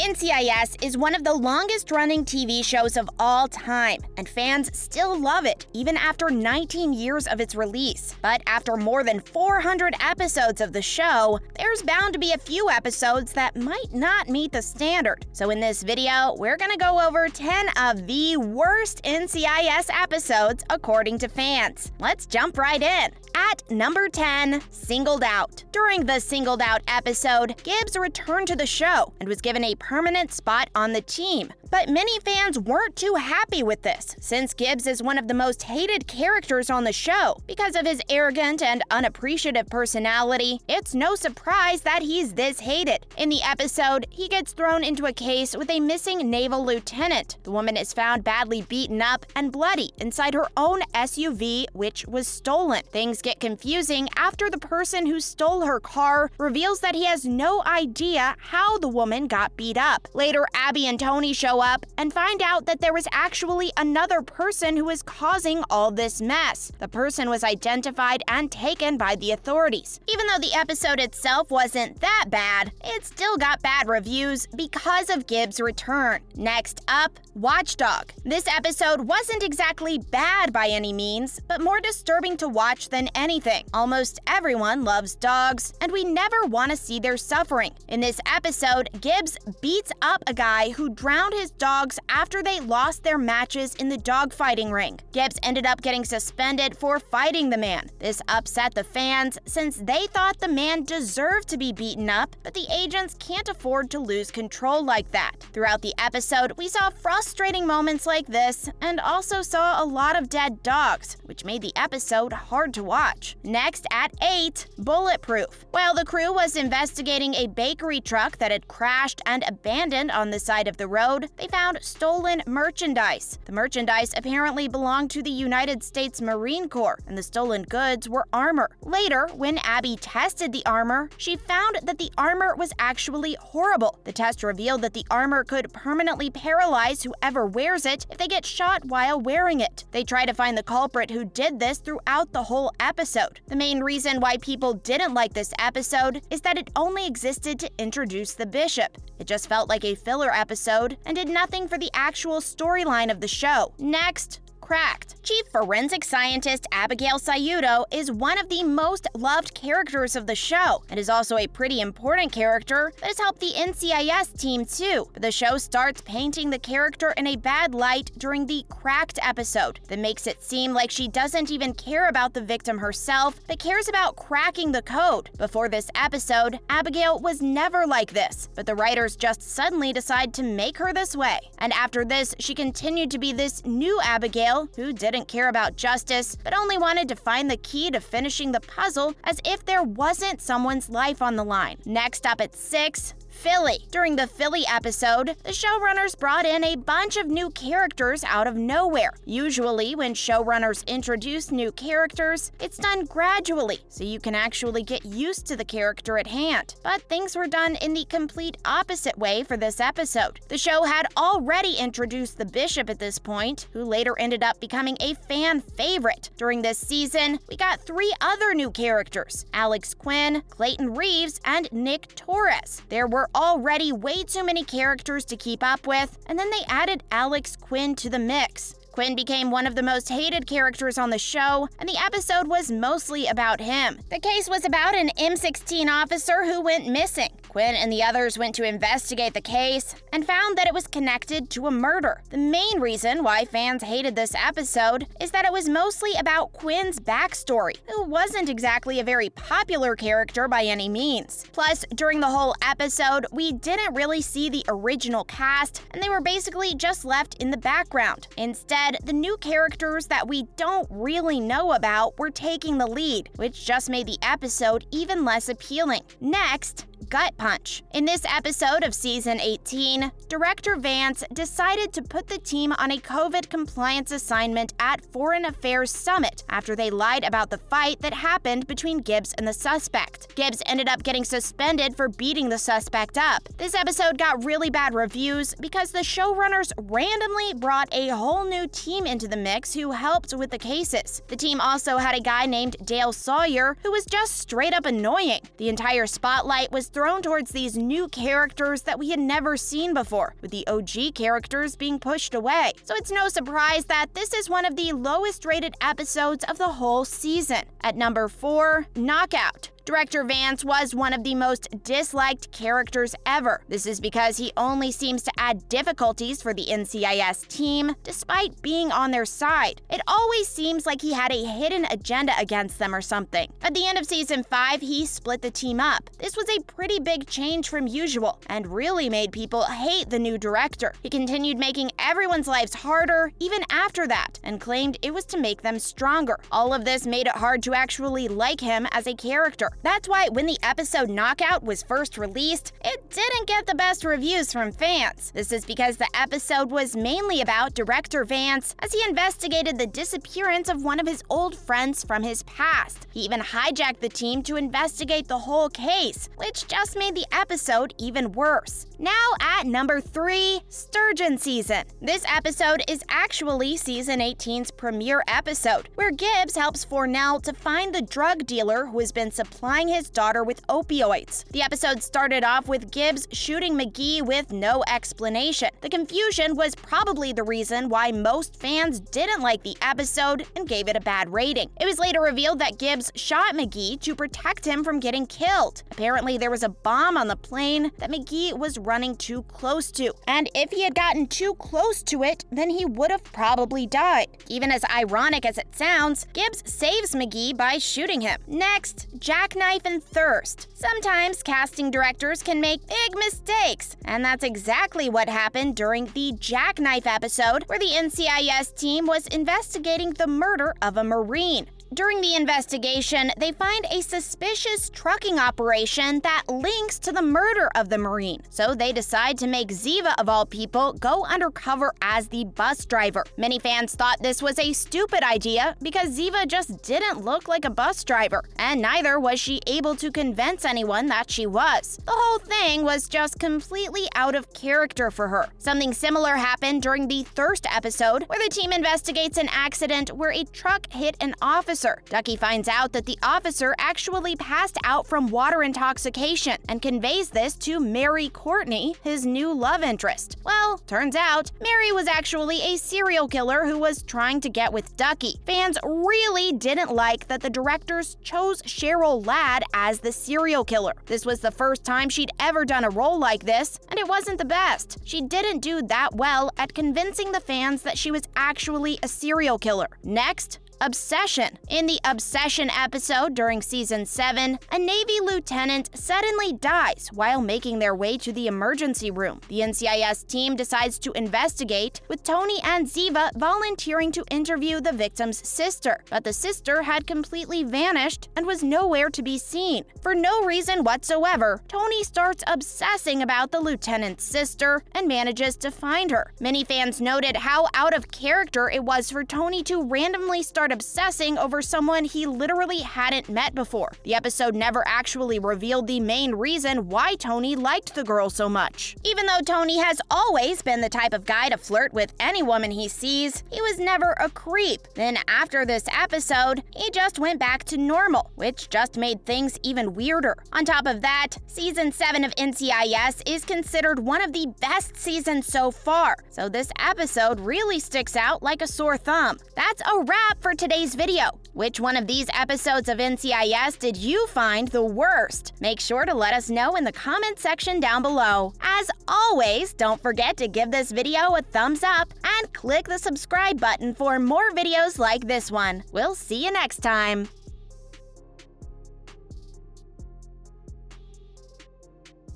NCIS is one of the longest-running TV shows of all time, and fans still love it, even after 19 years of its release. But after more than 400 episodes of the show, there's bound to be a few episodes that might not meet the standard. So in this video, we're gonna go over 10 of the worst NCIS episodes according to fans. Let's jump right in. At number 10, Singled Out. During the Singled Out episode, Gibbs returned to the show and was given a permanent spot on the team. But many fans weren't too happy with this, since Gibbs is one of the most hated characters on the show. Because of his arrogant and unappreciative personality, it's no surprise that he's this hated. In the episode, he gets thrown into a case with a missing naval lieutenant. The woman is found badly beaten up and bloody inside her own SUV, which was stolen. Things get confusing after the person who stole her car reveals that he has no idea how the woman got beat up. Later, Abby and Tony show up and find out that there was actually another person who was causing all this mess. The person was identified and taken by the authorities. Even though the episode itself wasn't that bad, it still got bad reviews because of Gibbs' return. Next up, Watchdog. This episode wasn't exactly bad by any means, but more disturbing to watch than anything. Almost everyone loves dogs, and we never want to see their suffering. In this episode, Gibbs beats up a guy who drowned his dogs after they lost their matches in the dogfighting ring. Gibbs ended up getting suspended for fighting the man. This upset the fans since they thought the man deserved to be beaten up, but the agents can't afford to lose control like that. Throughout the episode, we saw frustrating moments like this and also saw a lot of dead dogs, which made the episode hard to watch. Next, at 8, Bulletproof. While the crew was investigating a bakery truck that had crashed and abandoned on the side of the road, they found stolen merchandise. The merchandise apparently belonged to the United States Marine Corps, and the stolen goods were armor. Later, when Abby tested the armor, she found that the armor was actually horrible. The test revealed that the armor could permanently paralyze whoever wears it if they get shot while wearing it. They try to find the culprit who did this throughout the whole episode. The main reason why people didn't like this episode is that it only existed to introduce the bishop. It just felt like a filler episode and did nothing for the actual storyline of the show. Next, Cracked. Chief Forensic Scientist Abigail Sayuto is one of the most loved characters of the show, and is also a pretty important character that has helped the NCIS team too. But the show starts painting the character in a bad light during the Cracked episode that makes it seem like she doesn't even care about the victim herself, but cares about cracking the code. Before this episode, Abigail was never like this, but the writers just suddenly decide to make her this way. And after this, she continued to be this new Abigail who didn't care about justice, but only wanted to find the key to finishing the puzzle as if there wasn't someone's life on the line. Next up at 6, Philly. During the Philly episode, the showrunners brought in a bunch of new characters out of nowhere. Usually, when showrunners introduce new characters, it's done gradually, so you can actually get used to the character at hand. But things were done in the complete opposite way for this episode. The show had already introduced the bishop at this point, who later ended up becoming a fan favorite. During this season, we got 3 other new characters: Alex Quinn, Clayton Reeves, and Nick Torres. There were already way too many characters to keep up with, and then they added Alex Quinn to the mix. Quinn became one of the most hated characters on the show, and the episode was mostly about him. The case was about an M16 officer who went missing. Quinn and the others went to investigate the case and found that it was connected to a murder. The main reason why fans hated this episode is that it was mostly about Quinn's backstory, who wasn't exactly a very popular character by any means. Plus, during the whole episode, we didn't really see the original cast, and they were basically just left in the background. Instead, the new characters that we don't really know about were taking the lead, which just made the episode even less appealing. Next, Gut Punch. In this episode of Season 18, Director Vance decided to put the team on a COVID compliance assignment at Foreign Affairs Summit after they lied about the fight that happened between Gibbs and the suspect. Gibbs ended up getting suspended for beating the suspect up. This episode got really bad reviews because the showrunners randomly brought a whole new team into the mix who helped with the cases. The team also had a guy named Dale Sawyer who was just straight up annoying. The entire spotlight was thrown towards these new characters that we had never seen before, with the OG characters being pushed away. So it's no surprise that this is one of the lowest rated episodes of the whole season. At number 4, Knockout. Director Vance was one of the most disliked characters ever. This is because he only seems to add difficulties for the NCIS team, despite being on their side. It always seems like he had a hidden agenda against them or something. At the end of Season 5, he split the team up. This was a pretty big change from usual, and really made people hate the new director. He continued making everyone's lives harder, even after that, and claimed it was to make them stronger. All of this made it hard to actually like him as a character. That's why when the episode Knockout was first released, it didn't get the best reviews from fans. This is because the episode was mainly about Director Vance as he investigated the disappearance of one of his old friends from his past. He even hijacked the team to investigate the whole case, which just made the episode even worse. Now at number 3, Sturgeon Season. This episode is actually Season 18's premiere episode, where Gibbs helps Fornell to find the drug dealer who has been supplying his daughter with opioids. The episode started off with Gibbs shooting McGee with no explanation. The confusion was probably the reason why most fans didn't like the episode and gave it a bad rating. It was later revealed that Gibbs shot McGee to protect him from getting killed. Apparently, there was a bomb on the plane that McGee was running too close to, and if he had gotten too close to it, then he would have probably died. Even as ironic as it sounds, Gibbs saves McGee by shooting him. Next, Jackknife and Thirst. Sometimes casting directors can make big mistakes, and that's exactly what happened during the Jackknife episode, where the NCIS team was investigating the murder of a Marine. During the investigation, they find a suspicious trucking operation that links to the murder of the Marine. So they decide to make Ziva, of all people, go undercover as the bus driver. Many fans thought this was a stupid idea because Ziva just didn't look like a bus driver, and neither was she able to convince anyone that she was. The whole thing was just completely out of character for her. Something similar happened during the Thirst episode, where the team investigates an accident where a truck hit an officer. Ducky finds out that the officer actually passed out from water intoxication and conveys this to Mary Courtney, his new love interest. Well, turns out Mary was actually a serial killer who was trying to get with Ducky. Fans really didn't like that the directors chose Cheryl Ladd as the serial killer. This was the first time she'd ever done a role like this, and it wasn't the best. She didn't do that well at convincing the fans that she was actually a serial killer. Next, Obsession. In the Obsession episode during Season 7, a Navy lieutenant suddenly dies while making their way to the emergency room. The NCIS team decides to investigate, with Tony and Ziva volunteering to interview the victim's sister. But the sister had completely vanished and was nowhere to be seen. For no reason whatsoever, Tony starts obsessing about the lieutenant's sister and manages to find her. Many fans noted how out of character it was for Tony to randomly start obsessing over someone he literally hadn't met before. The episode never actually revealed the main reason why Tony liked the girl so much. Even though Tony has always been the type of guy to flirt with any woman he sees, he was never a creep. Then after this episode, he just went back to normal, which just made things even weirder. On top of that, Season 7 of NCIS is considered one of the best seasons so far, so this episode really sticks out like a sore thumb. That's a wrap for today's video. Which one of these episodes of NCIS did you find the worst? Make sure to let us know in the comment section down below. As always, don't forget to give this video a thumbs up and click the subscribe button for more videos like this one. We'll see you next time.